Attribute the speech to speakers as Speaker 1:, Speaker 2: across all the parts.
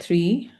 Speaker 1: 3।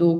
Speaker 1: 2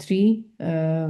Speaker 1: 3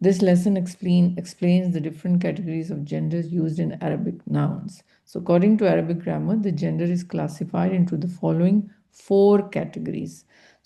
Speaker 1: this lesson explains the different categories of genders used in Arabic nouns. So, according to Arabic grammar, the gender is classified into the following 4 categories.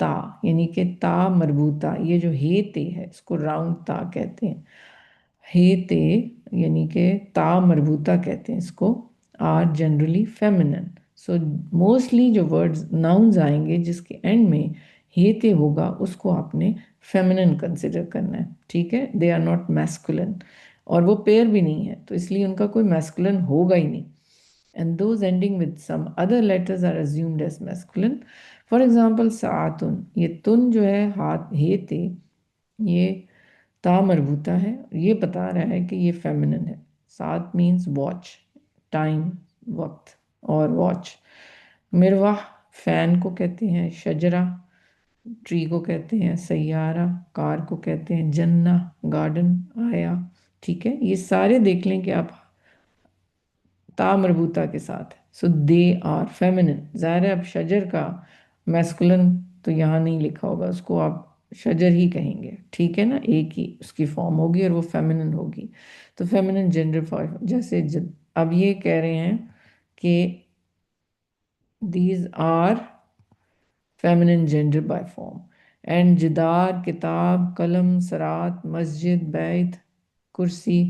Speaker 1: تا یعنی کہ تا مربوطہ، یہ جو ہے تے ہے اس کو راؤنڈ تا کہتے ہیں. ہے تے یعنی کہ تا مربوطہ کہتے ہیں اس کو، are generally feminine. So mostly جو ورڈز ناؤنز آئیں گے جس کے اینڈ میں ہے تے ہوگا اس کو آپ نے فیمنن کنسیڈر کرنا ہے. ٹھیک ہے، دے آر ناٹ میسکولن، اور وہ پیئر بھی نہیں ہے تو اس لیے ان کا کوئی میسکولن ہوگا ہی نہیں. And those ending with some other letters are assumed as masculine. For example, ساعتن، یہ تن جو ہے ہاتھ ہے تے، یہ تا مربوطہ ہے، یہ بتا رہا ہے کہ یہ فیمنن ہے. ساعت مینس واچ، ٹائم، وقت اور واچ. مروح فین کو کہتے ہیں، شجرہ ٹری کو کہتے ہیں، سیارہ کار کو کہتے ہیں، جنہ گارڈن، آیا. ٹھیک ہے، یہ سارے دیکھ لیں کہ آپ تا مربوطہ کے ساتھ. سو دے آر فیمنن. ظاہر ہے اب شجر کا میسکولن تو یہاں نہیں لکھا ہوگا، اس کو آپ شجر ہی کہیں گے. ٹھیک ہے نا، ایک ہی اس کی فارم ہوگی اور وہ فیمنن ہوگی. تو فیمنن جینڈر فارم جیسے اب یہ کہہ رہے ہیں کہ these are feminine gender by form. And جدار، کتاب، قلم، سرات، مسجد، بیت، کرسی،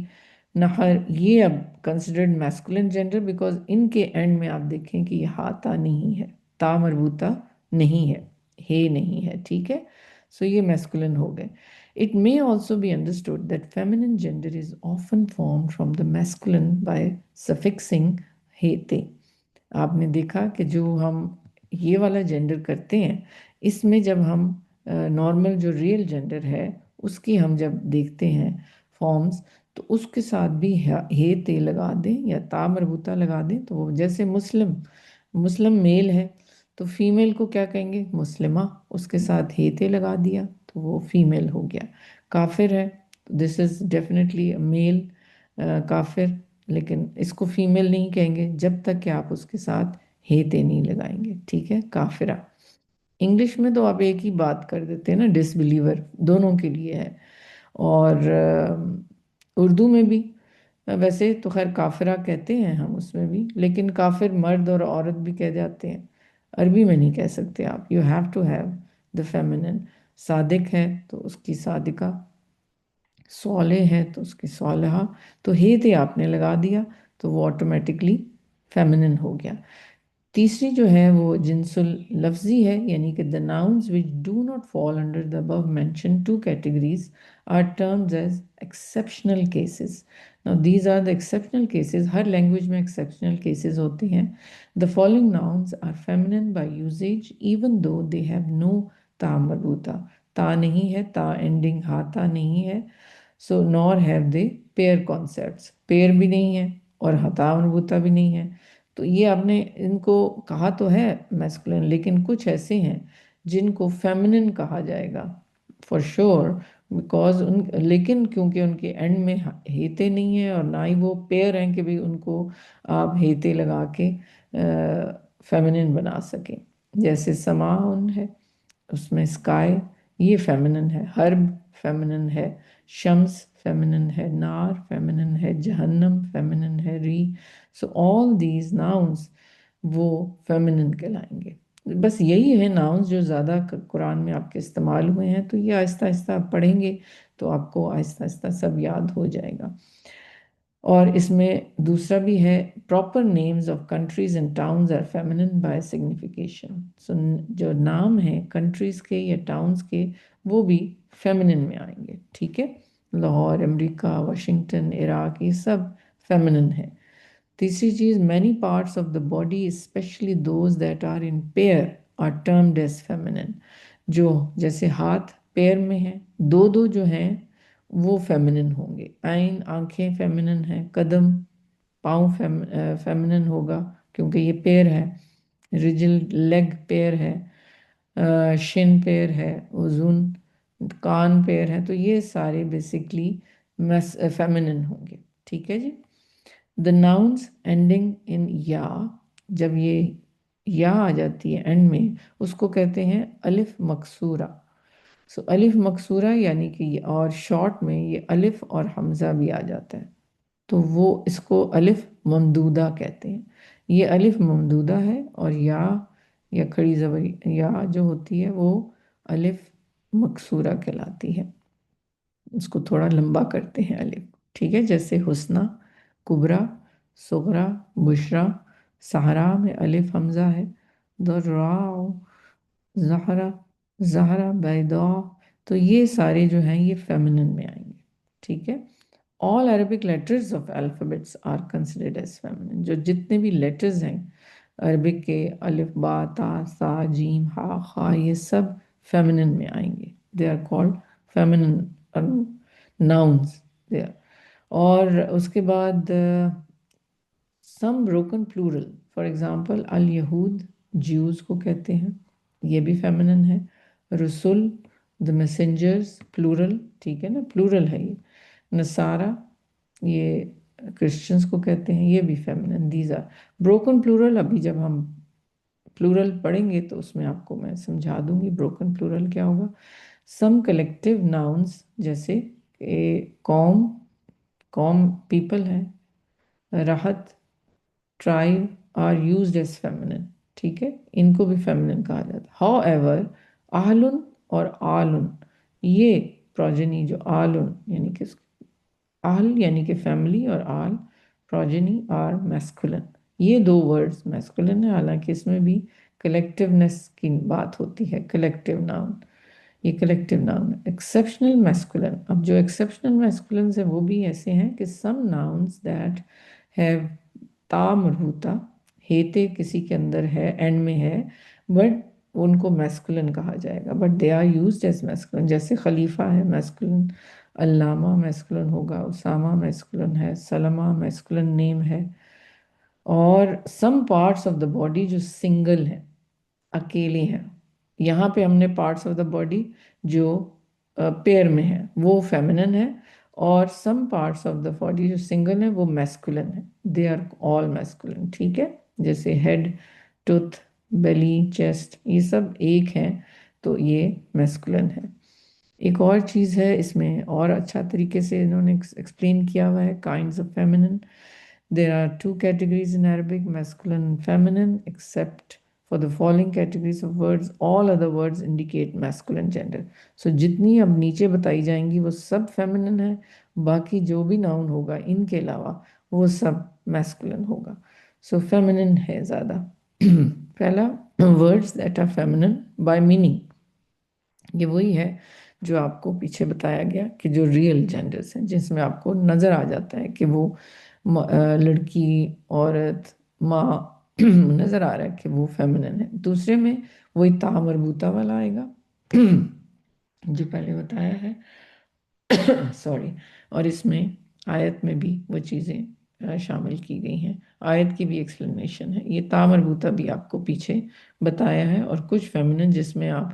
Speaker 1: نہر، یہ اب considered masculine gender because ان کے اینڈ میں آپ دیکھیں کہ یہ ہاتھا نہیں ہے، تا مربوطہ نہیں ہے نہیں ہے. ٹھیک ہے، سو یہ masculine ہو گئے. It may also be understood that feminine gender is often formed from the masculine by suffixing hete. آپ نے دیکھا کہ جو ہم یہ والا جینڈر کرتے ہیں اس میں جب ہم نارمل جو ریئل جینڈر ہے اس کی ہم جب دیکھتے ہیں فارمز تو اس کے ساتھ بھی ہے تے لگا دیں یا تا مربوطہ لگا دیں تو وہ جیسے مسلم میل ہے تو فیمیل کو کیا کہیں گے؟ مسلمہ. اس کے ساتھ ہے تے لگا دیا تو وہ فیمیل ہو گیا. کافر ہے، دس از ڈیفینیٹلی میل کافر، لیکن اس کو فیمیل نہیں کہیں گے جب تک کہ آپ اس کے ساتھ ہے تے نہیں لگائیں گے. ٹھیک ہے، کافرہ. انگلش میں تو آپ ایک ہی بات کر دیتے ہیں نا، ڈس بلیور دونوں کے لیے ہے. اور اردو میں بھی ویسے تو خیر کافرہ کہتے ہیں ہم اس میں بھی، لیکن کافر مرد اور عورت بھی کہہ جاتے ہیں. عربی میں نہیں کہہ سکتے آپ، you have to have the feminine. صادق ہے تو اس کی صادقہ، صالح ہے تو اس کی صالحہ. تو ہے تے آپ نے لگا دیا تو وہ آٹومیٹکلی فیمنن ہو گیا. تیسری جو ہے وہ جنس اللفظی ہے، یعنی کہ the nouns which do not fall under the above mentioned two categories are termed as exceptional cases. Now these are the exceptional cases. Hare language میں exceptional cases ہوتے ہیں. The following nouns are feminine by usage even though they have no تا مربوطہ. تا نہیں ہے، تا ending ہاتھا نہیں ہے. So nor have they pair concepts. pair بھی نہیں ہے اور ہتا مربوطہ بھی نہیں ہے. تو یہ آپ نے ان کو کہا تو ہے میسکولن، لیکن کچھ ایسے ہیں جن کو فیمنن کہا جائے گا فار شور بیکاز لیکن کیونکہ ان کے اینڈ میں ہیتے نہیں ہیں اور نہ ہی وہ پیئر ہیں کہ بھی ان کو آپ ہیتے لگا کے فیمنن بنا سکیں. جیسے سماعن ہے، اس میں اسکائی یہ فیمنن ہے، حرب فیمنن ہے، شمس فیمنن ہے، نار فیمنن ہے، جہنم فیمنن ہے، ری. سو آل دیز ناؤنس وہ فیمنن کہلائیں گے. بس یہی ہے ناؤنس جو زیادہ قرآن میں آپ کے استعمال ہوئے ہیں، تو یہ آہستہ آہستہ آپ پڑھیں گے تو آپ کو آہستہ آہستہ سب یاد ہو جائے گا. اور اس میں دوسرا بھی ہے proper names of countries and towns are feminine by signification. So جو نام ہیں کنٹریز کے یا ٹاؤنز کے وہ بھی فیمنن میں آئیں گے. ٹھیک ہے، لاہور، امریکہ، واشنگٹن، عراق، یہ سب فیمنن ہے. تیسری چیز، many parts of the body especially those that are in pair are termed as feminine. جو جیسے ہاتھ پیر میں ہیں، دو دو جو ہیں وہ فیمنن ہوں گے. عین آنکھیں فیمنن ہیں، قدم پاؤں فیمنن ہوگا کیونکہ یہ پیر ہے. رجل لیگ پیر ہے، شن پیر ہے، اذن کان پیر ہے. تو یہ سارے بیسکلی فیمنن ہوں گے. ٹھیک ہے جی. The nouns ending in یا، جب یہ یا آ جاتی ہے اینڈ میں اس کو کہتے ہیں الف مکسورہ. سو الف مکسورہ یعنی کہ اور شارٹ میں یہ الف اور حمزہ بھی آ جاتا ہے تو وہ اس کو الف ممدودہ کہتے ہیں. یہ الف ممدودہ ہے اور یا کھڑی زبر یا جو ہوتی ہے وہ الف مکسورہ کہلاتی ہے، اس کو تھوڑا لمبا کرتے ہیں الف، ٹھیک ہے؟ جیسے حسنہ، کبرا، صغرا، بشرا، سہرا میں الف حمزہ ہے، دراؤ، زہرا، زہرا، بیضا، تو یہ سارے جو ہیں یہ فیمنن میں آئیں گے، ٹھیک ہے؟ all Arabic letters of alphabets are considered as feminine. جو جتنے بھی لیٹرز ہیں عربک کے، الف، با، تا، سا، جیم، ہا، خا، یہ سب فیمنن میں آئیں گے. they are called feminine nouns there. اور اس کے بعد some broken plural, for example الیہود، جیوز کو کہتے ہیں، یہ بھی فیمنن ہے. رسول، the messengers، plural، ٹھیک ہے نا، plural ہے یہ. نصارہ، یہ کرسچنس کو کہتے ہیں، یہ بھی feminine. These are broken plural. ابھی جب ہم پلورل پڑھیں گے تو اس میں آپ کو میں سمجھا دوں گی بروکن پلورل کیا ہوگا. سم کلیکٹیو ناؤنس، جیسے قوم، قوم پیپل ہے، راحت، tribe are used as feminine, ٹھیک ہے؟ ان کو بھی فیمنن کہا جاتا ہے. ہاؤ ایور اہلن اور آلن، یہ پروجنی جو آلن یعنی کہ اہل یعنی کہ فیملی، اور آل پروجنی آر میسکولن. یہ دو ورڈز میسکولن ہے، حالانکہ اس میں بھی کلیکٹیونیس کی بات ہوتی ہے. کلیکٹیو ناؤن، یہ کلیکٹیو ناؤن ہے. ایکسیپشنل میسکولن، اب جو ایکسیپشنل میسکولنز ہیں وہ بھی ایسے ہیں کہ سم ناؤنز دیٹ ہیو تا مربوطہ، ہیتے کسی کے اندر ہے، اینڈ میں ہے، بٹ ان کو میسکولن کہا جائے گا، but they are used as masculine. جیسے خلیفہ ہے میسکولن، علامہ میسکولن ہوگا، اسامہ میسکولن ہے، سلمہ میسکولن نیم ہے. اور some parts of the body جو سنگل ہیں، اکیلے ہیں، یہاں پہ ہم نے پارٹس آف دا باڈی جو پیر میں ہیں وہ فیمنن ہے، اور some parts of the body جو سنگل ہیں وہ میسکولن ہے. دے آر آل میسکولن، ٹھیک ہے؟ جیسے ہیڈ، ٹوتھ، بیلی، چیسٹ، یہ سب ایک ہیں تو یہ میسکولن ہے. ایک اور چیز ہے اس میں، اور اچھا طریقے سے انہوں نے ایکسپلین کیا ہوا ہے kinds of feminine. There are two categories in Arabic, masculine and feminine, except for the following categories of words. All other words indicate masculine gender. So جتنی اب نیچے بتائی جائیں گی وہ سب feminine ہے، باقی جو بھی ناؤن ہوگا ان کے علاوہ وہ سب masculine ہوگا. So feminine ہے زیادہ. پہلا words that are feminine by meaning، یہ وہی ہے جو آپ کو پیچھے بتایا گیا کہ جو ریئل جینڈرز ہیں، جس میں آپ کو نظر آ جاتا ہے کہ وہ لڑکی، عورت، ماں نظر آ رہا ہے کہ وہ فیمنن ہے. دوسرے میں وہی تا مربوطہ والا آئے گا جو پہلے بتایا ہے، سوری. اور اس میں آیت میں بھی وہ چیزیں شامل کی گئی ہیں، آیت کی بھی ایکسپلینیشن ہے. یہ تا مربوطہ بھی آپ کو پیچھے بتایا ہے. اور کچھ فیمنن جس میں آپ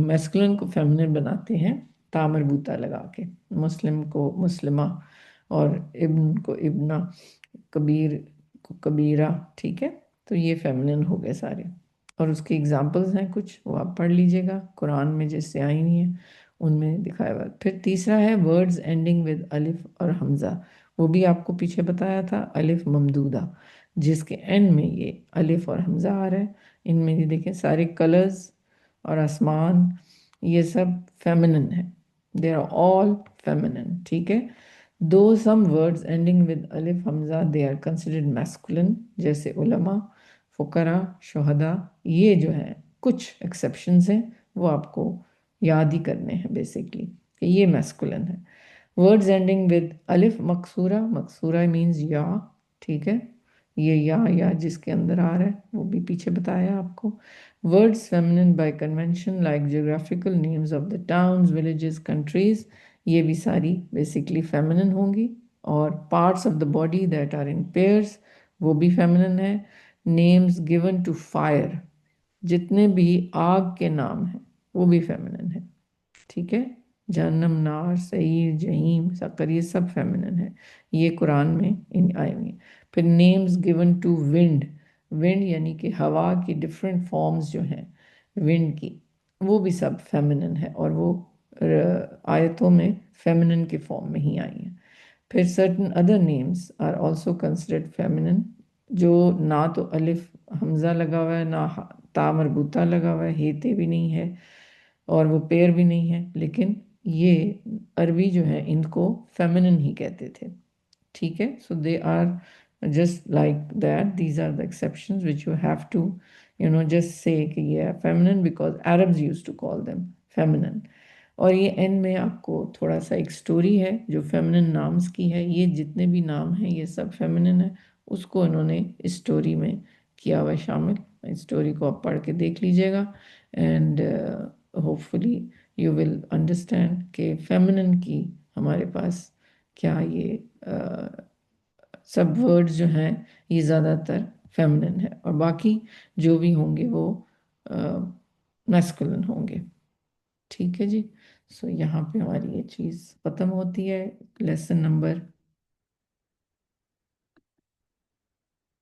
Speaker 1: میسکولن کو فیمنن بناتے ہیں تا مربوطہ لگا کے، مسلم کو مسلمہ، اور ابن کو ابنہ، کبیر کو کبیرہ، ٹھیک ہے؟ تو یہ فیمنن ہو گئے سارے. اور اس کی ایگزامپلز ہیں کچھ، وہ آپ پڑھ لیجئے گا، قرآن میں جس سے آئی ہوئی ہیں ان میں دکھایا ہوا. پھر تیسرا ہے ورڈز اینڈنگ ود الف اور حمزہ. وہ بھی آپ کو پیچھے بتایا تھا، الف ممدودہ، جس کے اینڈ میں یہ الف اور حمزہ آ رہا ہے. ان میں یہ دیکھیں سارے کلرز اور آسمان، یہ سب فیمنن ہے. دے آر آل فیمنن، ٹھیک ہے؟ دو سم words ending with الف حمزہ they are considered masculine، جیسے علماء، فقراء، شہداء. یہ جو ہیں کچھ ایکسیپشنز ہیں، وہ آپ کو یاد ہی کرنے ہیں بیسیکلی کہ یہ میسکولن ہے. words ending with الف مکسورہ، مکسورہ means یا، ٹھیک ہے؟ یہ یا جس کے اندر آ رہا ہے وہ بھی پیچھے بتایا آپ کو. words feminine by convention like geographical names of the towns, villages, countries، یہ بھی ساری بیسیکلی فیمنن ہوں گی. اور parts of the body that are in pairs, وہ بھی فیمنن ہے. نیمز گیون ٹو فائر، جتنے بھی آگ کے نام ہیں وہ بھی فیمنن ہے، ٹھیک ہے؟ جہنم، نار، سعیر، جہیم، سقر، یہ سب فیمنن ہے، یہ قرآن میں آئے ہوئے ہیں. پھر نیمز گیون ٹو ونڈ، ونڈ یعنی کہ ہوا کی ڈفرینٹ فارمز جو ہیں ونڈ کی، وہ بھی سب فیمنن ہے، اور وہ آیتوں میں فیمنن کے فارم میں ہی آئی ہیں. پھر certain other names are also considered feminine، جو نہ تو الف حمزہ لگا ہوا ہے، نہ تا مربوطہ لگا ہوا ہے، ہیتے بھی نہیں ہے، اور وہ پیئر بھی نہیں ہے، لیکن یہ عربی جو ہے ان کو فیمنن ہی کہتے تھے. ٹھیک ہے، so they are just like that, these are the exceptions which you have to just say کہ یہ feminine because Arabs use to call them feminine. اور یہ اینڈ میں آپ کو تھوڑا سا ایک سٹوری ہے جو فیمنن نامز کی ہے. یہ جتنے بھی نام ہیں یہ سب فیمنن ہے، اس کو انہوں نے اس سٹوری میں کیا ہوا شامل. اس سٹوری کو آپ پڑھ کے دیکھ لیجئے گا and hopefully you will understand کہ فیمنن کی ہمارے پاس کیا یہ سب ورڈز جو ہیں یہ زیادہ تر فیمنن ہے، اور باقی جو بھی ہوں گے وہ میسکولن ہوں گے. ٹھیک ہے جی. سو یہاں پہ ہماری یہ چیز ختم ہوتی ہے، لیسن نمبر